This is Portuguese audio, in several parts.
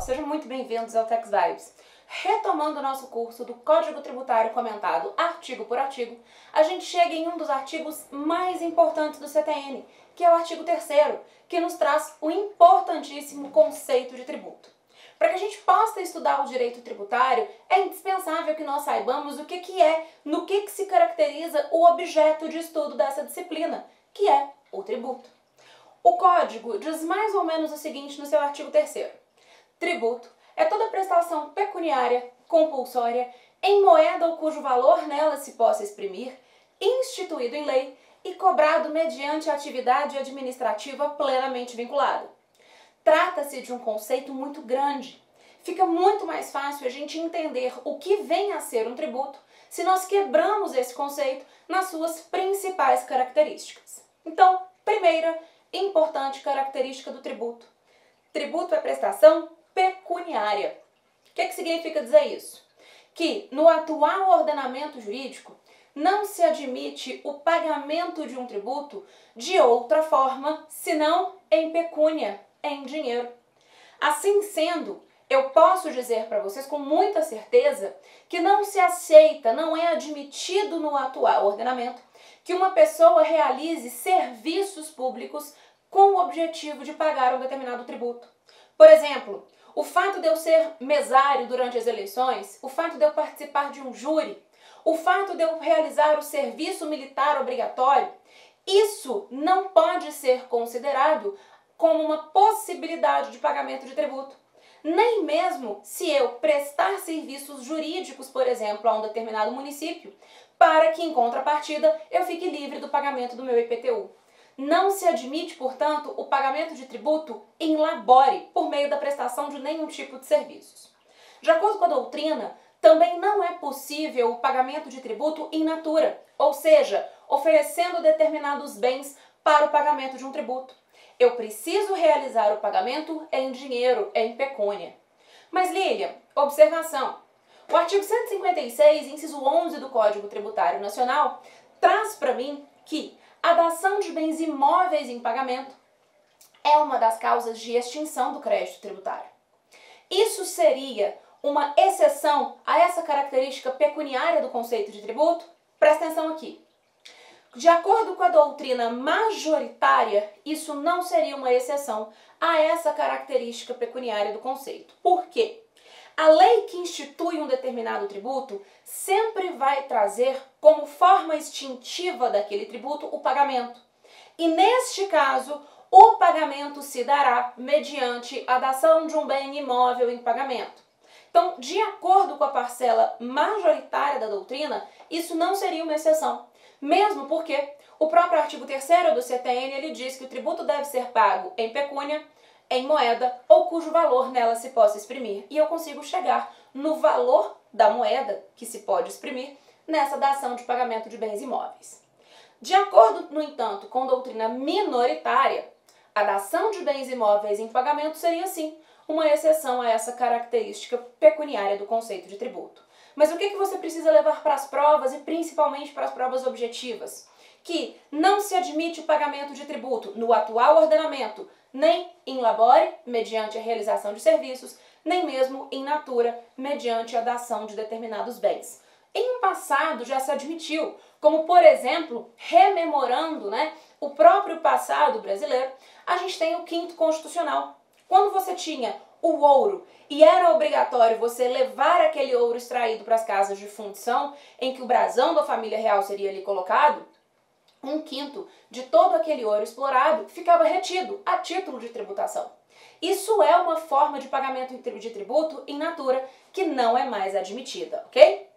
sejam muito bem-vindos ao Tax Vibes. Retomando o nosso curso do Código Tributário comentado artigo por artigo, a gente chega em um dos artigos mais importantes do CTN, que é o artigo 3º, que nos traz o importantíssimo conceito de tributo. Para que a gente possa estudar o direito tributário, é indispensável que nós saibamos o que é, no que se caracteriza o objeto de estudo dessa disciplina, que é o tributo. O Código diz mais ou menos o seguinte no seu artigo 3º. Tributo é toda prestação pecuniária, compulsória, em moeda ou cujo valor nela se possa exprimir, instituído em lei e cobrado mediante atividade administrativa plenamente vinculada. Trata-se de um conceito muito grande. Fica muito mais fácil a gente entender o que vem a ser um tributo se nós quebramos esse conceito nas suas principais características. Então, primeira importante característica do tributo. Tributo é prestação pecuniária. O que significa dizer isso? Que no atual ordenamento jurídico não se admite o pagamento de um tributo de outra forma, senão em pecúnia, em dinheiro. Assim sendo, eu posso dizer para vocês com muita certeza que não se aceita, não é admitido no atual ordenamento que uma pessoa realize serviços públicos com o objetivo de pagar um determinado tributo. Por exemplo, o fato de eu ser mesário durante as eleições, o fato de eu participar de um júri, o fato de eu realizar o serviço militar obrigatório, isso não pode ser considerado como uma possibilidade de pagamento de tributo. Nem mesmo se eu prestar serviços jurídicos, por exemplo, a um determinado município, para que, em contrapartida, eu fique livre do pagamento do meu IPTU. Não se admite, portanto, o pagamento de tributo in labore, por meio da prestação de nenhum tipo de serviços. De acordo com a doutrina, também não é possível o pagamento de tributo in natura, ou seja, oferecendo determinados bens para o pagamento de um tributo. Eu preciso realizar o pagamento em dinheiro, em pecúnia. Mas, Lilian, observação. O artigo 156, inciso 11 do Código Tributário Nacional, traz para mim que a dação de bens imóveis em pagamento é uma das causas de extinção do crédito tributário. Isso seria uma exceção a essa característica pecuniária do conceito de tributo? Presta atenção aqui. De acordo com a doutrina majoritária, isso não seria uma exceção a essa característica pecuniária do conceito. Por quê? A lei que institui um determinado tributo sempre vai trazer como forma extintiva daquele tributo o pagamento. E neste caso, o pagamento se dará mediante a dação de um bem imóvel em pagamento. Então, de acordo com a parcela majoritária da doutrina, isso não seria uma exceção. Mesmo porque o próprio artigo 3º do CTN ele diz que o tributo deve ser pago em pecúnia, em moeda ou cujo valor nela se possa exprimir. E eu consigo chegar no valor da moeda que se pode exprimir nessa dação de pagamento de bens imóveis. De acordo, no entanto, com doutrina minoritária, a dação de bens imóveis em pagamento seria, sim, uma exceção a essa característica pecuniária do conceito de tributo. Mas o que você precisa levar para as provas e principalmente para as provas objetivas? Que não se admite o pagamento de tributo no atual ordenamento, nem in labore, mediante a realização de serviços, nem mesmo in natura, mediante a dação de determinados bens. Em um passado já se admitiu, como por exemplo, rememorando o próprio passado brasileiro, a gente tem o 5º Constitucional. Quando você tinha o ouro e era obrigatório você levar aquele ouro extraído para as casas de fundição, em que o brasão da família real seria ali colocado, 1/5 de todo aquele ouro explorado ficava retido a título de tributação. Isso é uma forma de pagamento de tributo in natura que não é mais admitida, ok?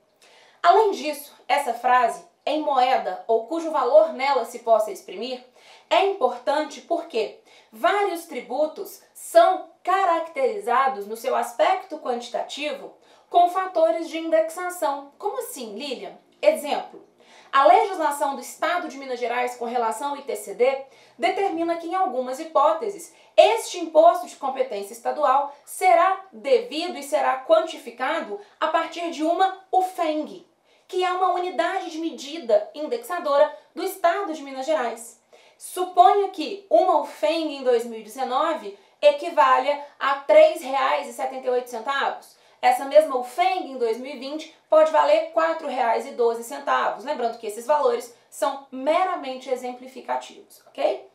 Além disso, essa frase, em moeda ou cujo valor nela se possa exprimir, é importante porque vários tributos são caracterizados no seu aspecto quantitativo com fatores de indexação. Como assim, Lilian? Exemplo. A legislação do Estado de Minas Gerais com relação ao ITCD determina que, em algumas hipóteses, este imposto de competência estadual será devido e será quantificado a partir de uma UFENG, que é uma unidade de medida indexadora do Estado de Minas Gerais. Suponha que uma UFENG em 2019 equivale a R$ 3,78. Essa mesma UFENG em 2020 pode valer R$ 4,12. Lembrando que esses valores são meramente exemplificativos, ok?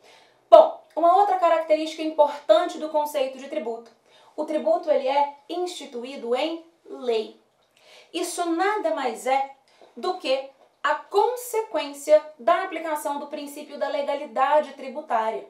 Bom, uma outra característica importante do conceito de tributo. O tributo ele é instituído em lei. Isso nada mais é do que a consequência da aplicação do princípio da legalidade tributária.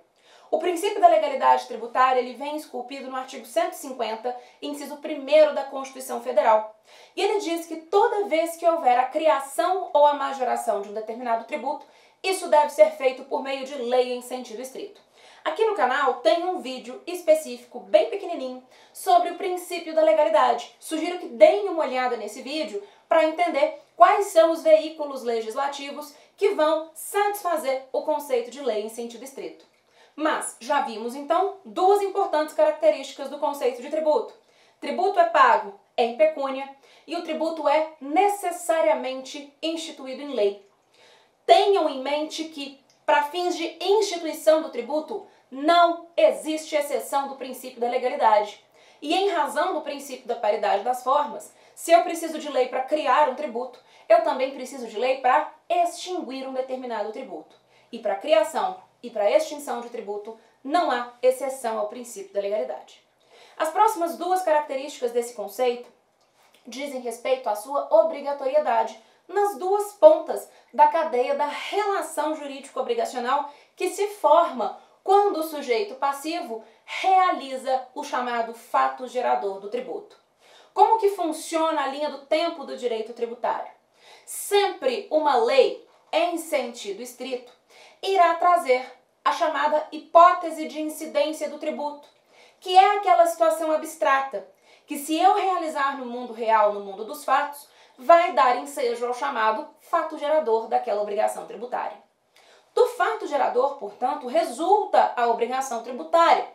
O princípio da legalidade tributária ele vem esculpido no artigo 150, inciso 1º da Constituição Federal. E ele diz que toda vez que houver a criação ou a majoração de um determinado tributo, isso deve ser feito por meio de lei em sentido estrito. Aqui no canal tem um vídeo específico, bem pequenininho, sobre o princípio da legalidade. Sugiro que deem uma olhada nesse vídeo para entender quais são os veículos legislativos que vão satisfazer o conceito de lei em sentido estrito. Mas já vimos então duas importantes características do conceito de tributo. Tributo é pago em pecúnia e o tributo é necessariamente instituído em lei. Tenham em mente que, para fins de instituição do tributo, não existe exceção do princípio da legalidade. E em razão do princípio da paridade das formas, se eu preciso de lei para criar um tributo, eu também preciso de lei para extinguir um determinado tributo. E para criação e para extinção de tributo, não há exceção ao princípio da legalidade. As próximas duas características desse conceito dizem respeito à sua obrigatoriedade nas duas pontas da cadeia da relação jurídico-obrigacional que se forma quando o sujeito passivo realiza o chamado fato gerador do tributo. Como que funciona a linha do tempo do direito tributário? Sempre uma lei, em sentido estrito, irá trazer a chamada hipótese de incidência do tributo, que é aquela situação abstrata, que se eu realizar no mundo real, no mundo dos fatos, vai dar ensejo ao chamado fato gerador daquela obrigação tributária. Do fato gerador, portanto, resulta a obrigação tributária,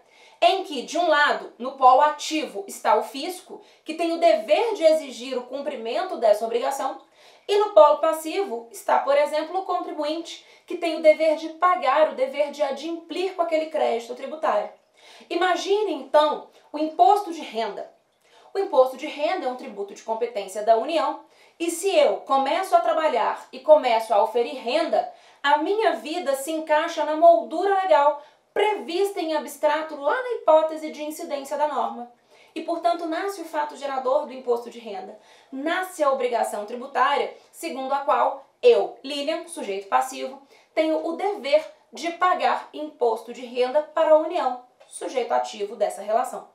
em que, de um lado, no polo ativo está o fisco, que tem o dever de exigir o cumprimento dessa obrigação, e no polo passivo está, por exemplo, o contribuinte, que tem o dever de pagar, o dever de adimplir com aquele crédito tributário. Imagine, então, o imposto de renda. O imposto de renda é um tributo de competência da União, e se eu começo a trabalhar e começo a oferir renda, a minha vida se encaixa na moldura legal prevista em abstrato lá na hipótese de incidência da norma. E, portanto, nasce o fato gerador do imposto de renda. Nasce a obrigação tributária, segundo a qual eu, Lilian, sujeito passivo, tenho o dever de pagar imposto de renda para a União, sujeito ativo dessa relação.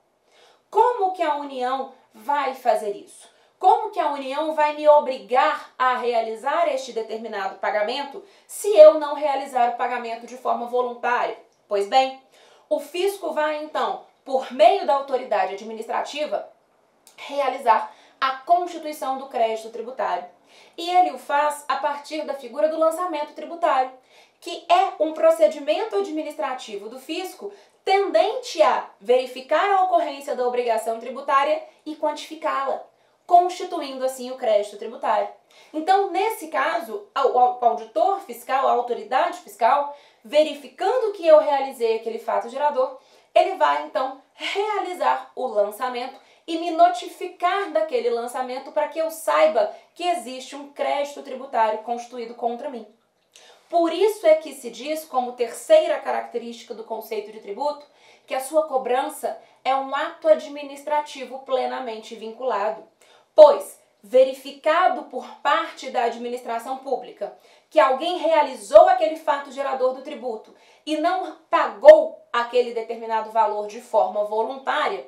Como que a União vai fazer isso? Como que a União vai me obrigar a realizar este determinado pagamento se eu não realizar o pagamento de forma voluntária? Pois bem, o fisco vai então, por meio da autoridade administrativa, realizar a constituição do crédito tributário. E ele o faz a partir da figura do lançamento tributário, que é um procedimento administrativo do fisco tendente a verificar a ocorrência da obrigação tributária e quantificá-la, constituindo assim o crédito tributário. Então, nesse caso, o auditor fiscal, a autoridade fiscal, verificando que eu realizei aquele fato gerador, ele vai então realizar o lançamento e me notificar daquele lançamento para que eu saiba que existe um crédito tributário constituído contra mim. Por isso é que se diz, como terceira característica do conceito de tributo, que a sua cobrança é um ato administrativo plenamente vinculado, pois, verificado por parte da administração pública que alguém realizou aquele fato gerador do tributo e não pagou aquele determinado valor de forma voluntária,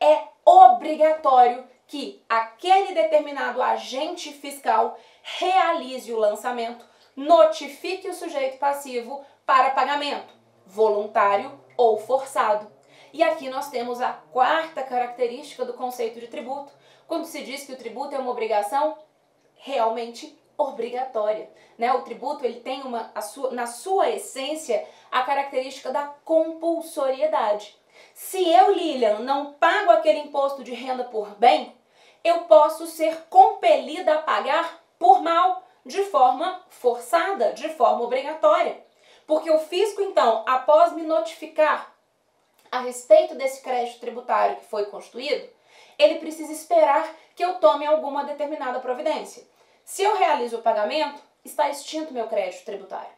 é obrigatório que aquele determinado agente fiscal realize o lançamento, notifique o sujeito passivo para pagamento, voluntário ou forçado. E aqui nós temos a quarta característica do conceito de tributo, quando se diz que o tributo é uma obrigação realmente obrigatória, né? O tributo ele tem na sua essência a característica da compulsoriedade. Se eu, Lilian, não pago aquele imposto de renda por bem, eu posso ser compelida a pagar por mal, de forma forçada, de forma obrigatória. Porque o fisco, então, após me notificar a respeito desse crédito tributário que foi constituído, ele precisa esperar que eu tome alguma determinada providência. Se eu realizo o pagamento, está extinto meu crédito tributário.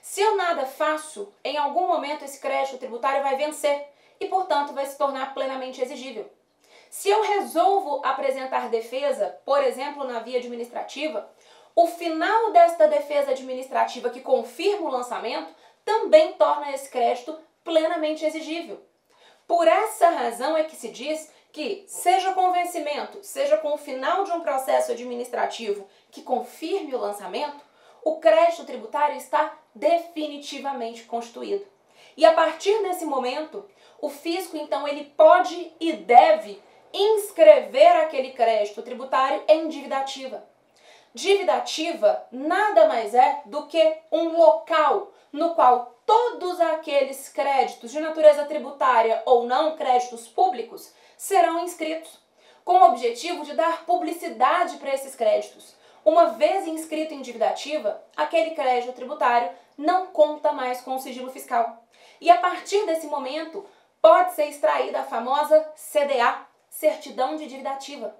Se eu nada faço, em algum momento esse crédito tributário vai vencer e, portanto, vai se tornar plenamente exigível. Se eu resolvo apresentar defesa, por exemplo, na via administrativa, o final desta defesa administrativa que confirma o lançamento também torna esse crédito plenamente exigível. Por essa razão é que se diz que, seja com vencimento, seja com o final de um processo administrativo que confirme o lançamento, o crédito tributário está definitivamente constituído. E a partir desse momento, o fisco, então, ele pode e deve inscrever aquele crédito tributário em dívida ativa. Dívida ativa nada mais é do que um local no qual todos aqueles créditos de natureza tributária ou não, créditos públicos, serão inscritos, com o objetivo de dar publicidade para esses créditos. Uma vez inscrito em dívida ativa, aquele crédito tributário não conta mais com o sigilo fiscal. E a partir desse momento, pode ser extraída a famosa CDA, Certidão de Dívida Ativa,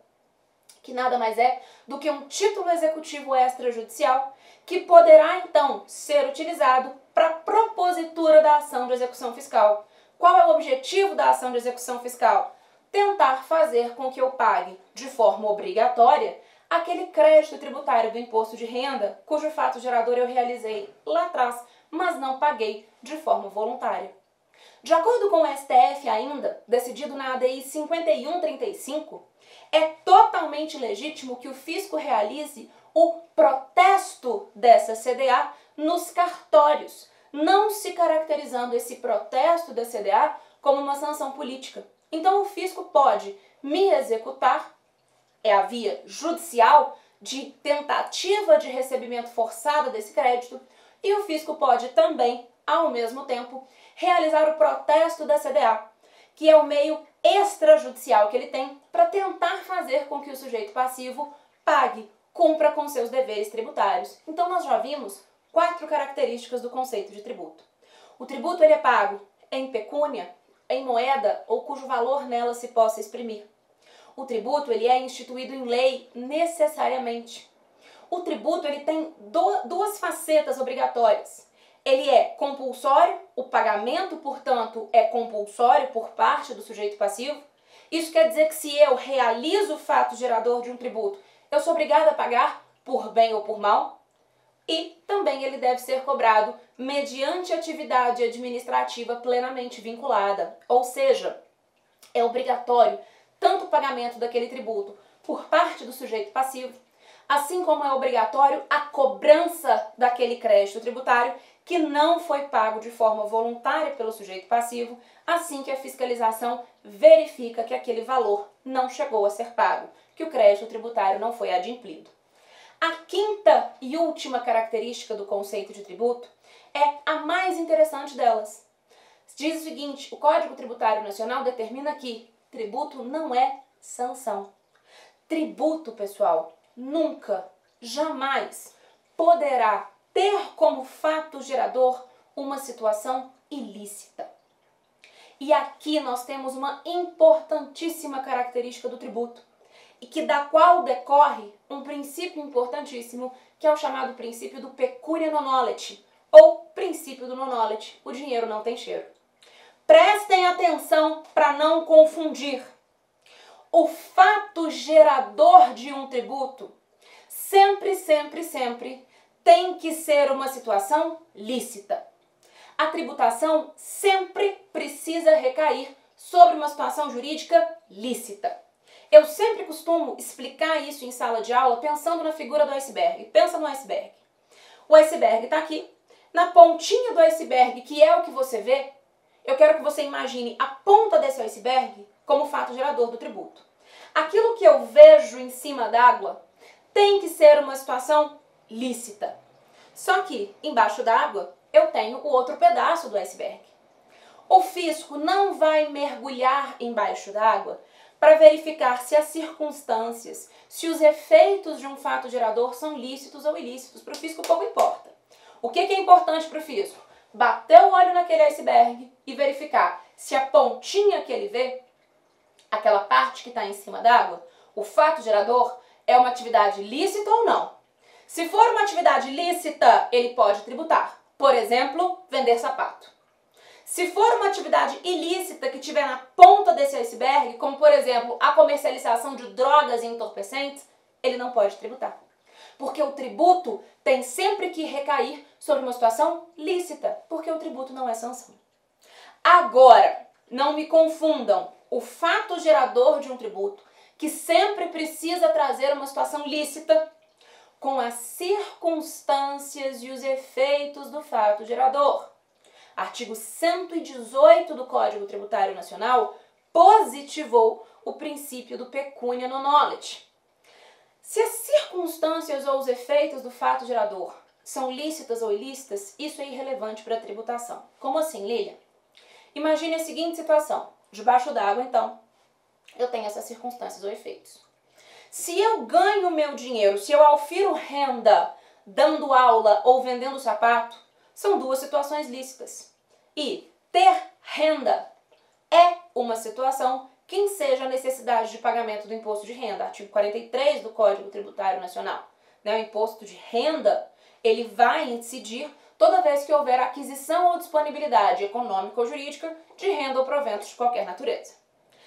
que nada mais é do que um título executivo extrajudicial que poderá, então, ser utilizado para a propositura da ação de execução fiscal. Qual é o objetivo da ação de execução fiscal? Tentar fazer com que eu pague de forma obrigatória aquele crédito tributário do imposto de renda, cujo fato gerador eu realizei lá atrás, mas não paguei de forma voluntária. De acordo com o STF ainda, decidido na ADI 5135, é totalmente legítimo que o fisco realize o protesto dessa CDA nos cartórios, não se caracterizando esse protesto da CDA como uma sanção política. Então o fisco pode me executar, é a via judicial de tentativa de recebimento forçado desse crédito, e o fisco pode também, ao mesmo tempo, realizar o protesto da CDA, que é o meio extrajudicial que ele tem para tentar fazer com que o sujeito passivo pague, cumpra com seus deveres tributários. Então nós já vimos 4 características do conceito de tributo. O tributo ele é pago em pecúnia, em moeda ou cujo valor nela se possa exprimir. O tributo ele é instituído em lei necessariamente. O tributo ele tem duas facetas obrigatórias. Ele é compulsório, o pagamento, portanto, é compulsório por parte do sujeito passivo. Isso quer dizer que se eu realizo o fato gerador de um tributo, eu sou obrigada a pagar por bem ou por mal. E também ele deve ser cobrado mediante atividade administrativa plenamente vinculada. Ou seja, é obrigatório tanto o pagamento daquele tributo por parte do sujeito passivo, assim como é obrigatório a cobrança daquele crédito tributário que não foi pago de forma voluntária pelo sujeito passivo, assim que a fiscalização verifica que aquele valor não chegou a ser pago, que o crédito tributário não foi adimplido. A quinta e última característica do conceito de tributo é a mais interessante delas. Diz o seguinte: o Código Tributário Nacional determina que tributo não é sanção. Tributo, pessoal, nunca, jamais poderá ter como fato gerador uma situação ilícita. E aqui nós temos uma importantíssima característica do tributo, e que da qual decorre um princípio importantíssimo, que é o chamado princípio do pecunia non olet, ou princípio do non olet, o dinheiro não tem cheiro. Prestem atenção para não confundir. O fato gerador de um tributo sempre tem que ser uma situação lícita. A tributação sempre precisa recair sobre uma situação jurídica lícita. Eu sempre costumo explicar isso em sala de aula pensando na figura do iceberg. Pensa no iceberg. O iceberg está aqui. Na pontinha do iceberg, que é o que você vê, eu quero que você imagine a ponta desse iceberg como fato gerador do tributo. Aquilo que eu vejo em cima d'água tem que ser uma situação lícita. Só que, embaixo d'água, eu tenho o outro pedaço do iceberg. O fisco não vai mergulhar embaixo d'água para verificar se as circunstâncias, se os efeitos de um fato gerador são lícitos ou ilícitos. Para o fisco pouco importa. O que é importante para o fisco? Bater o olho naquele iceberg e verificar se a pontinha que ele vê, aquela parte que está em cima d'água, o fato gerador, é uma atividade lícita ou não. Se for uma atividade lícita, ele pode tributar. Por exemplo, vender sapato. Se for uma atividade ilícita que estiver na ponta desse iceberg, como por exemplo a comercialização de drogas e entorpecentes, ele não pode tributar. Porque o tributo tem sempre que recair sobre uma situação lícita, porque o tributo não é sanção. Agora, não me confundam o fato gerador de um tributo, que sempre precisa trazer uma situação lícita, com as circunstâncias e os efeitos do fato gerador. Artigo 118 do Código Tributário Nacional positivou o princípio do pecúnia non olet. Se as circunstâncias ou os efeitos do fato gerador são lícitas ou ilícitas, isso é irrelevante para a tributação. Como assim, Lília? Imagine a seguinte situação. Debaixo d'água, então, eu tenho essas circunstâncias ou efeitos. Se eu ganho meu dinheiro, se eu aufiro renda dando aula ou vendendo sapato, são duas situações lícitas. E ter renda é uma situação que enseja a necessidade de pagamento do imposto de renda, artigo 43 do Código Tributário Nacional. O imposto de renda, ele vai incidir toda vez que houver aquisição ou disponibilidade econômica ou jurídica de renda ou proventos de qualquer natureza.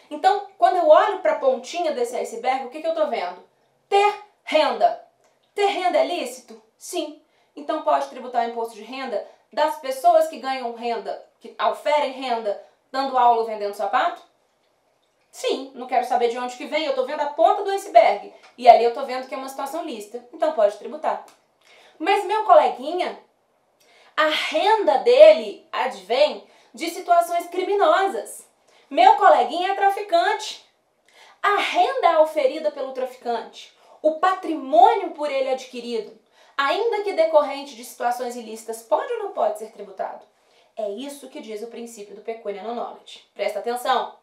Então, quando eu olho para a pontinha desse iceberg, o que eu estou vendo? Ter renda. Ter renda é lícito? Sim. Então pode tributar o imposto de renda das pessoas que ganham renda, que auferem renda, dando aula ou vendendo sapato? Sim. Não quero saber de onde que vem, eu estou vendo a ponta do iceberg. E ali eu estou vendo que é uma situação lícita. Então pode tributar. Mas meu coleguinha, a renda dele advém de situações criminosas. Meu coleguinha é traficante. A renda auferida pelo traficante, o patrimônio por ele adquirido, ainda que decorrente de situações ilícitas, pode ou não pode ser tributado? É isso que diz o princípio do pecúnia non olet. Presta atenção.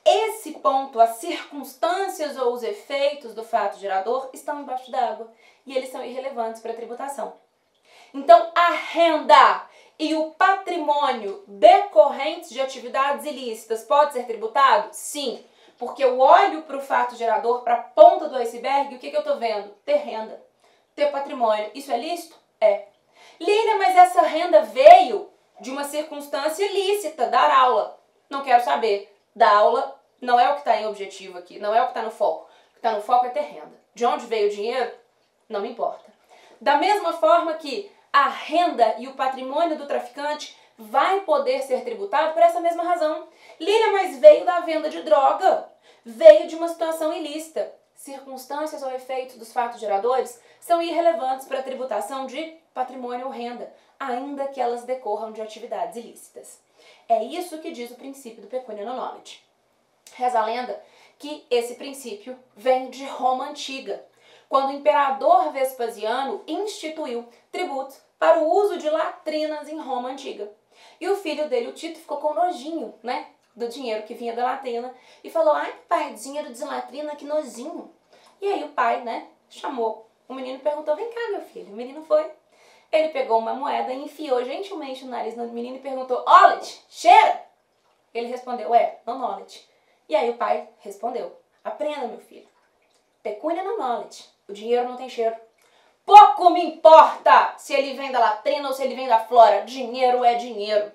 Esse ponto, as circunstâncias ou os efeitos do fato gerador estão embaixo d'água e eles são irrelevantes para a tributação. Então, a renda e o patrimônio decorrentes de atividades ilícitas pode ser tributado? Sim, porque eu olho para o fato gerador, para a ponta do iceberg, e o que eu estou vendo? Ter renda, ter patrimônio. Isso é lícito? É. Lília, mas essa renda veio de uma circunstância ilícita, dar aula. Não quero saber. Dar aula não é o que está em objetivo aqui, não é o que está no foco. O que está no foco é ter renda. De onde veio o dinheiro? Não me importa. Da mesma forma que a renda e o patrimônio do traficante vai poder ser tributado por essa mesma razão. Lília, mas veio da venda de droga, veio de uma situação ilícita. Circunstâncias ou efeitos dos fatos geradores são irrelevantes para a tributação de patrimônio ou renda, ainda que elas decorram de atividades ilícitas. É isso que diz o princípio do pecúnia non olet. Reza a lenda que esse princípio vem de Roma antiga, quando o imperador Vespasiano instituiu tributo para o uso de latrinas em Roma antiga. E o filho dele, o Tito, ficou com nojinho, do dinheiro que vinha da latrina e falou: ai, pai, dinheiro de latrina, que nojinho. E aí o pai, chamou o menino e perguntou: vem cá, meu filho. O menino foi. Ele pegou uma moeda e enfiou gentilmente o nariz no menino e perguntou: olet, cheira? Ele respondeu: non olet. E aí o pai respondeu: aprenda, meu filho. Pecúnia non olet. O dinheiro não tem cheiro. Pouco me importa se ele vem da latrina ou se ele vem da flora. Dinheiro é dinheiro.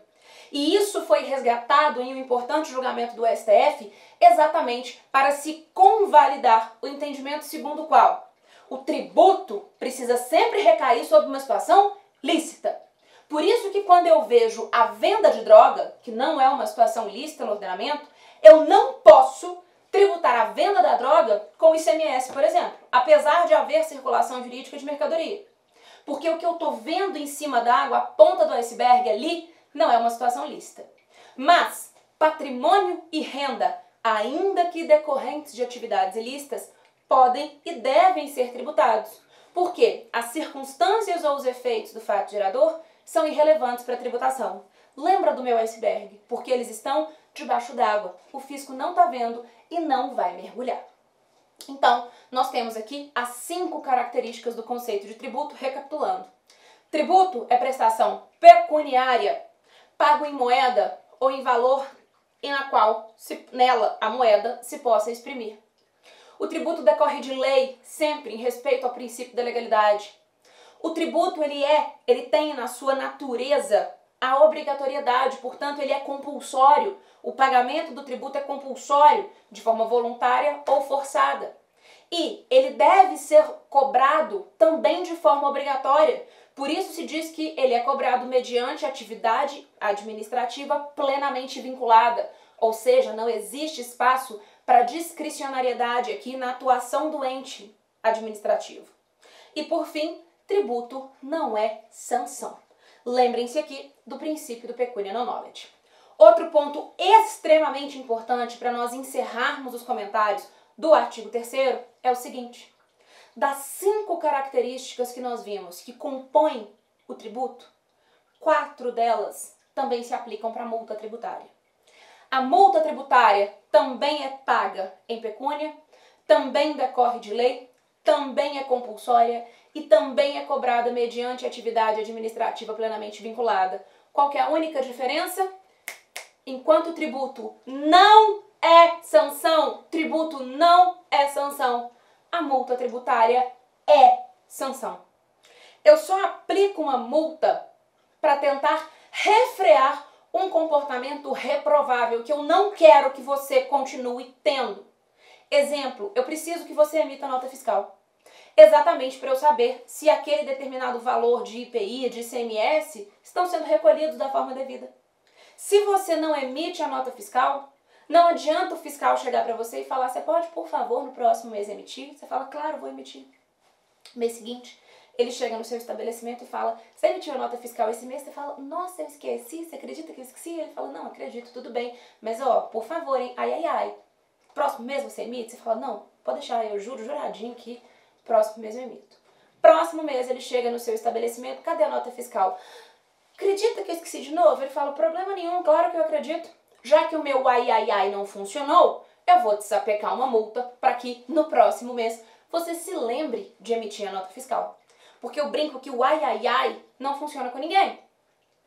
E isso foi resgatado em um importante julgamento do STF exatamente para se convalidar o entendimento segundo o qual o tributo precisa sempre recair sobre uma situação lícita. Por isso que quando eu vejo a venda de droga, que não é uma situação ilícita no ordenamento, eu não posso tributar a venda da droga com ICMS, por exemplo, apesar de haver circulação jurídica de mercadoria. Porque o que eu estou vendo em cima da água, a ponta do iceberg ali, não é uma situação lícita. Mas patrimônio e renda, ainda que decorrentes de atividades ilícitas, podem e devem ser tributados. Porque as circunstâncias ou os efeitos do fato gerador são irrelevantes para a tributação. Lembra do meu iceberg? Porque eles estão debaixo d'água. O fisco não está vendo e não vai mergulhar. Então, nós temos aqui as 5 características do conceito de tributo, recapitulando. Tributo é prestação pecuniária, pago em moeda ou em valor na qual nela a moeda se possa exprimir. O tributo decorre de lei, sempre em respeito ao princípio da legalidade. O tributo ele tem na sua natureza a obrigatoriedade, portanto ele é compulsório. O pagamento do tributo é compulsório, de forma voluntária ou forçada. E ele deve ser cobrado também de forma obrigatória. Por isso se diz que ele é cobrado mediante atividade administrativa plenamente vinculada. Ou seja, não existe espaço para discricionariedade aqui na atuação do ente administrativo. E por fim, tributo não é sanção. Lembrem-se aqui do princípio do pecunia non olet. Outro ponto extremamente importante para nós encerrarmos os comentários do artigo 3º é o seguinte: das 5 características que nós vimos que compõem o tributo, 4 delas também se aplicam para a multa tributária. A multa tributária também é paga em pecúnia, também decorre de lei, também é compulsória e também é cobrada mediante atividade administrativa plenamente vinculada. Qual que é a única diferença? Enquanto o tributo não é sanção, tributo não é sanção, a multa tributária é sanção. Eu só aplico uma multa para tentar refrear um comportamento reprovável que eu não quero que você continue tendo. Exemplo, eu preciso que você emita nota fiscal. Exatamente para eu saber se aquele determinado valor de IPI, de ICMS, estão sendo recolhidos da forma devida. Se você não emite a nota fiscal, não adianta o fiscal chegar para você e falar: você pode, por favor, no próximo mês emitir? Você fala: claro, vou emitir. Mês seguinte, ele chega no seu estabelecimento e fala: você emitiu a nota fiscal esse mês? Você fala: nossa, eu esqueci, você acredita que eu esqueci? Ele fala: não, acredito, tudo bem, mas ó, por favor, hein, ai. Próximo mês você emite? Você fala: não, pode deixar, eu juro, juradinho que próximo mês eu emito. Próximo mês ele chega no seu estabelecimento: cadê a nota fiscal? Acredita que eu esqueci de novo? Ele fala: problema nenhum, claro que eu acredito. Já que o meu ai não funcionou, eu vou te sapecar uma multa para que no próximo mês você se lembre de emitir a nota fiscal. Porque eu brinco que o ai não funciona com ninguém.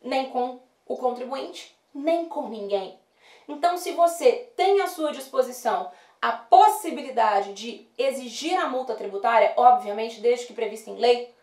Nem com o contribuinte, nem com ninguém. Então, se você tem à sua disposição a possibilidade de exigir a multa tributária, obviamente desde que prevista em lei,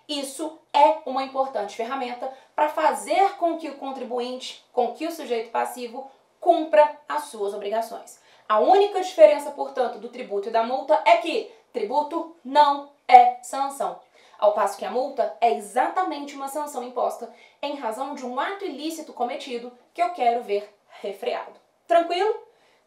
isso é uma importante ferramenta para fazer com que o contribuinte, com que o sujeito passivo, cumpra as suas obrigações. A única diferença, portanto, do tributo e da multa é que tributo não é sanção, ao passo que a multa é exatamente uma sanção imposta em razão de um ato ilícito cometido que eu quero ver refreado. Tranquilo?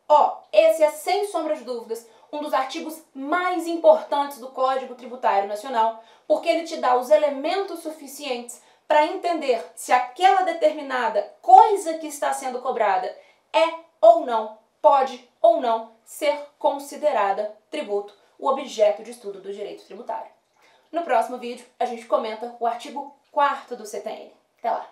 Ó, esse é, sem sombra de dúvidas, um dos artigos mais importantes do Código Tributário Nacional, porque ele te dá os elementos suficientes para entender se aquela determinada coisa que está sendo cobrada é ou não, pode ou não ser considerada tributo, o objeto de estudo do direito tributário. No próximo vídeo, a gente comenta o artigo 4º do CTN. Até lá!